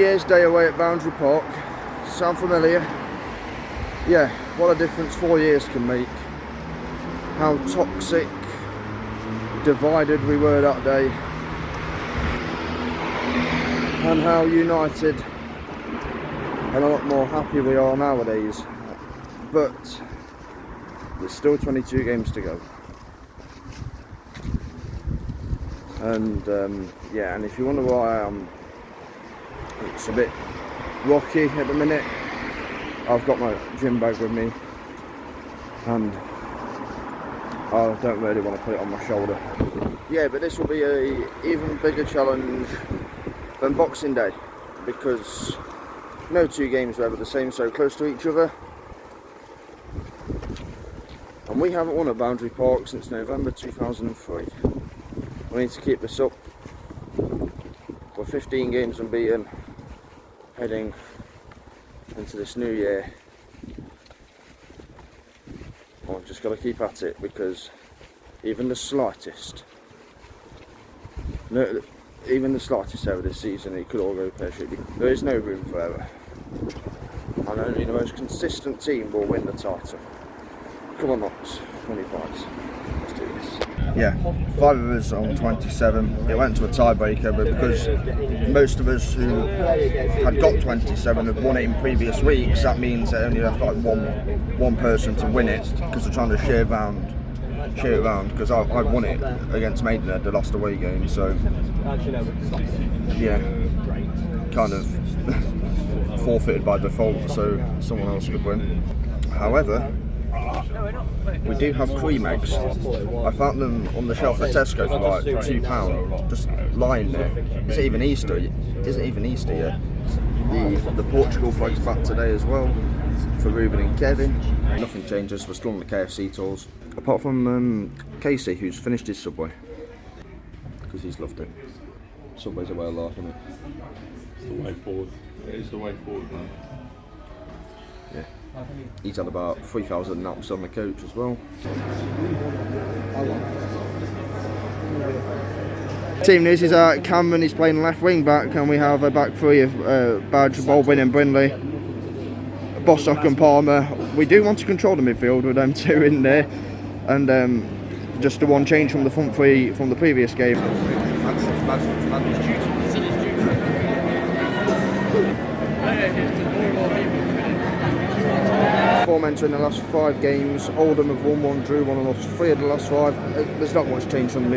Year's Day away at Boundary Park. Sound familiar? Yeah, what a difference 4 years can make. How toxic, divided we were that day, and how united and a lot more happy we are nowadays. But there's still 22 games to go. And yeah, and if you wonder why it's a bit rocky at the minute, I've got my gym bag with me and I don't really want to put it on my shoulder. Yeah, but this will be a even bigger challenge than Boxing Day, because no two games were ever the same, so close to each other. And we haven't won at Boundary Park since November 2003. We need to keep this up. We're 15 games unbeaten, heading into this new year. I've just got to keep at it, because even the slightest error this season, it could all go pear-shaped. There is no room for error, and only the most consistent team will win the title. Come on, Knox, 20 points. Let's do this. Yeah, 5 of us on 27. It went to a tiebreaker, but because most of us who had got 27 had won it in previous weeks, that means they only left like one person to win it, because they're trying to share it round. Because I won it against Maidenhead, the last away game, so yeah, kind of forfeited by default, so someone else could win. However, we do have cream eggs. I found them on the shelf at Tesco for like £2, just lying there. Is it even Easter? Isn't even Easter yet? The Portugal flag's back today as well for Ruben and Kevin. Nothing changes. We're still on the KFC tours, apart from Casey, who's finished his Subway because he's loved it. Subway's a way of life, isn't it? It's the way forward. It is the way forward, man. Yeah. He's had about 3,000 naps on the coach as well. Team news is Cameron is playing left wing back, and we have a back three of Badge, Baldwin and Brindley, Bostock and Palmer. We do want to control the midfield with them two in there, and just the one change from the front three from the previous game. Form entering the last 5 games. Oldham have won 1, drew 1 and lost 3 of the last 5. There's not much change from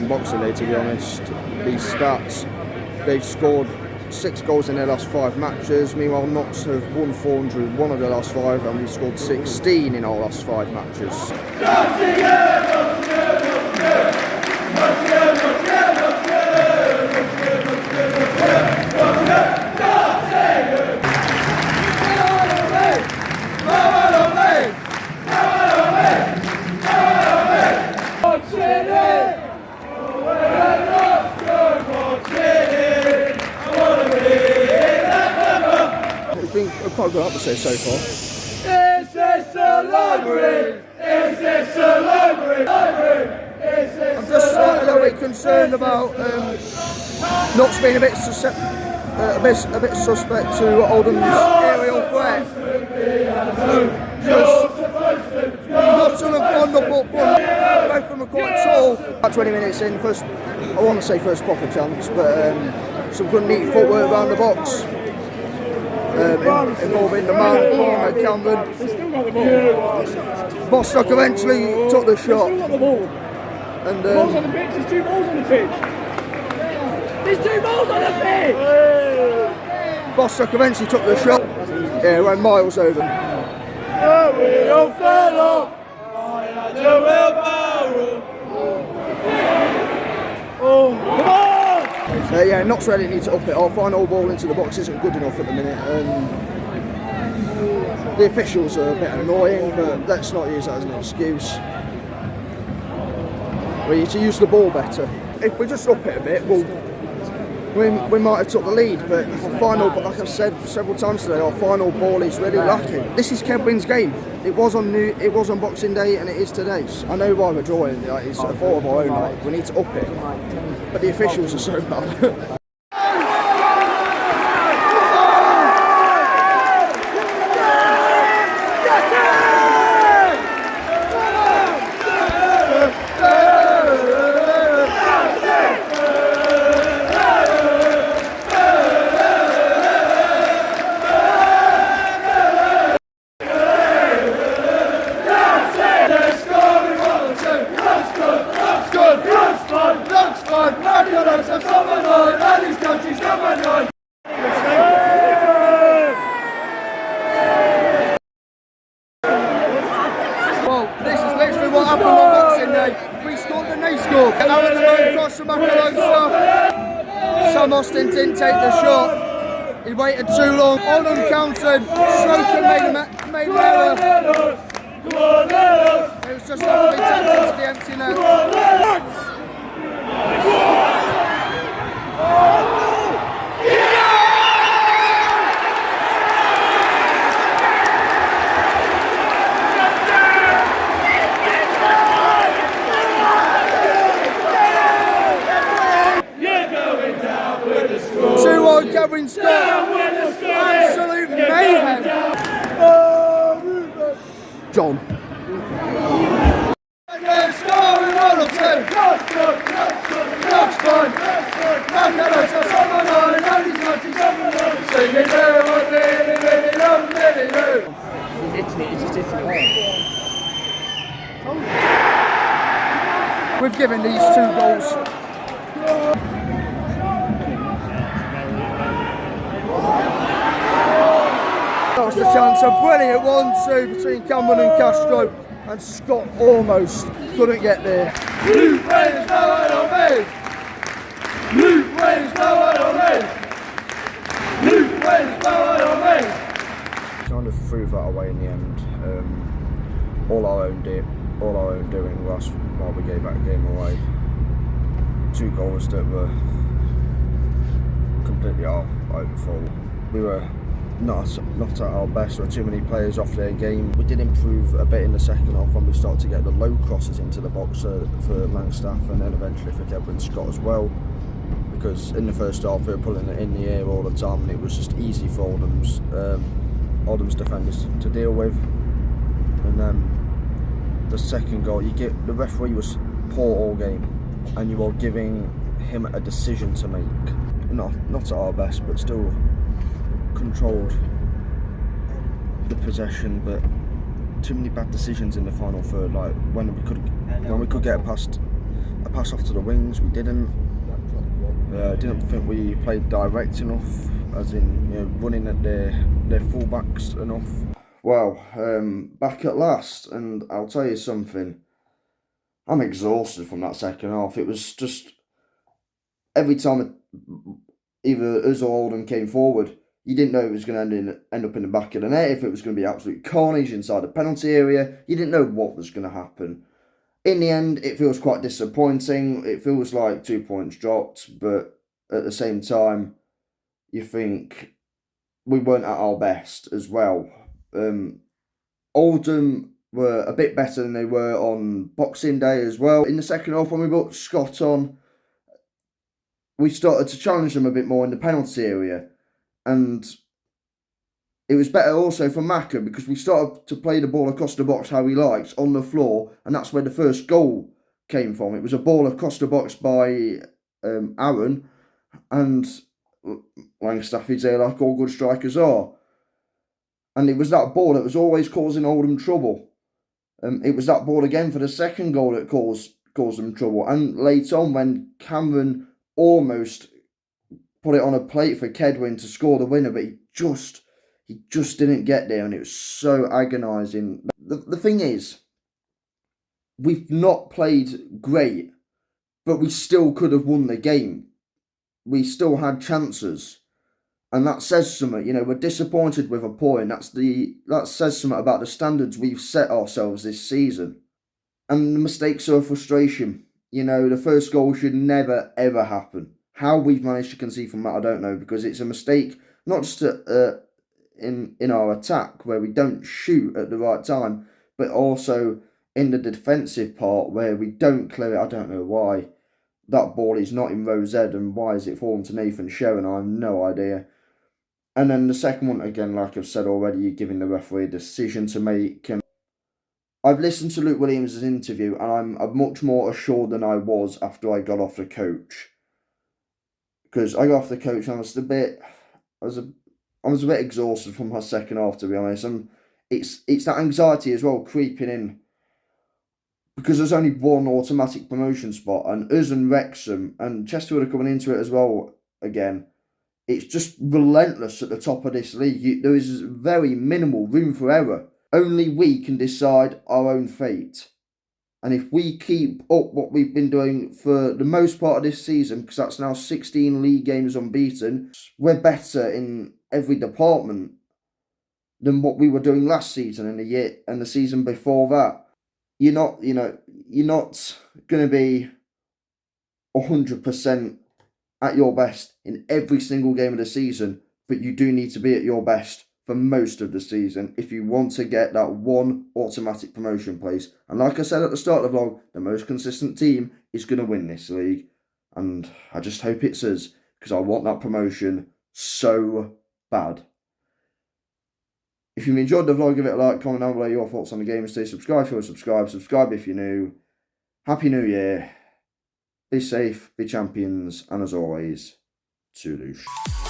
Boxing Day, to be honest. These stats, they've scored 6 goals in their last 5 matches. Meanwhile, Knox have won 4 and drew 1 of their last 5, and we've scored 16 in our last 5 matches. It's been quite a good episode so far. Is this a library? Is this a library? I'm just a little bit concerned about Knox being a bit suspect to Oldham's aerial threat. Knox on the ball, both of them are quite tall. About 20 minutes in, I want to say first proper chance, but some good neat footwork around the box. Involving the man, Palmer, Cameron. Bostock eventually took the shot. Still got the ball. And Balls on the pitch, there's 2 balls on the pitch. There's 2 balls on the pitch! Bostock eventually took the shot. Yeah, went miles over. We all fell off. I had a wheelbarrow. Oh, come on! Yeah, Knox really need to up it. Our final ball into the box isn't good enough at the minute. The officials are a bit annoying, but let's not use that as an excuse. We need to use the ball better. If we just up it a bit, we might have took the lead, but our final, like I've said several times today, our final ball is really lacking. This is Kedwin's game. It was on Boxing Day, and it is today. I know why we're drawing. It's a fault of our own. We need to up it, but the officials are so bad. take the shot. He waited too long. Oldham countered. Slocum made an error. It was just like to be tapped into the empty net. Gavin Scott, absolute mayhem. John. We've given these 2 goals. That was the chance, a brilliant 1-2 between Cameron and Castro, and Scott almost couldn't get there. Blue Flames powered on me! Blue Flames powered on me! Blue Flames powered on me! Kind of threw that away in the end. All our own doing was while we gave that game away. 2 goals that were completely our own fault. We were not at our best. There were too many players off their game. We did improve a bit in the second half when we started to get the low crosses into the box for Langstaff, and then eventually for Kevin Scott as well, because in the first half we were pulling it in the air all the time and it was just easy for Oldham's defenders to deal with. And then the second goal, the referee was poor all game and you are giving him a decision to make. Not at our best, but still controlled the possession, but too many bad decisions in the final third. Like when we could get a pass off to the wings, we didn't. Didn't think we played direct enough, as in running at their fullbacks enough. Well, back at last, and I'll tell you something. I'm exhausted from that second half. It was just every time either us or Oldham came forward, you didn't know it was going to end up in the back of the net, if it was going to be absolute carnage inside the penalty area. You didn't know what was going to happen. In the end, it feels quite disappointing. It feels like 2 points dropped, but at the same time, you think we weren't at our best as well. Oldham were a bit better than they were on Boxing Day as well. In the second half, when we brought Scott on, we started to challenge them a bit more in the penalty area. And it was better also for Macca, because we started to play the ball across the box how he likes, on the floor, and that's where the first goal came from. It was a ball across the box by Aaron, and Langstaff is there like all good strikers are. And it was that ball that was always causing Oldham trouble. It was that ball again for the second goal that caused them trouble. And later on, when Cameron almost put it on a plate for Kedwin to score the winner, but he just didn't get there, and it was so agonising. The thing is, we've not played great, but we still could have won the game. We still had chances, and that says something. We're disappointed with a point. That says something about the standards we've set ourselves this season. And the mistakes are a frustration. The first goal should never ever happen. How we've managed to concede from that, I don't know, because it's a mistake, not just in our attack, where we don't shoot at the right time, but also in the defensive part, where we don't clear it. I don't know why that ball is not in row Z, and why is it fallen to Nathan Sherrin? I have no idea. And then the second one, again, like I've said already, you're giving the referee a decision to make. I've listened to Luke Williams' interview, and I'm much more assured than I was after I got off the coach. Because I got off the coach and I was a bit exhausted from my second half, to be honest. And it's that anxiety as well creeping in, because there's only one automatic promotion spot, and us and Wrexham and Chesterfield are coming into it as well again. It's just relentless at the top of this league. There is very minimal room for error. Only we can decide our own fate. And if we keep up what we've been doing for the most part of this season, because that's now 16 league games unbeaten, we're better in every department than what we were doing last season and the season before that. You're not going to be 100% at your best in every single game of the season, but you do need to be at your best for most of the season if you want to get that one automatic promotion place. And like I said at the start of the vlog, the most consistent team is going to win this league. And I just hope it's us, because I want that promotion so bad. If you've enjoyed the vlog, give it a like, comment down below your thoughts on the game, stay subscribed if you're subscribe if you're new. Happy New Year. Be safe, be champions, and as always, Toulouche.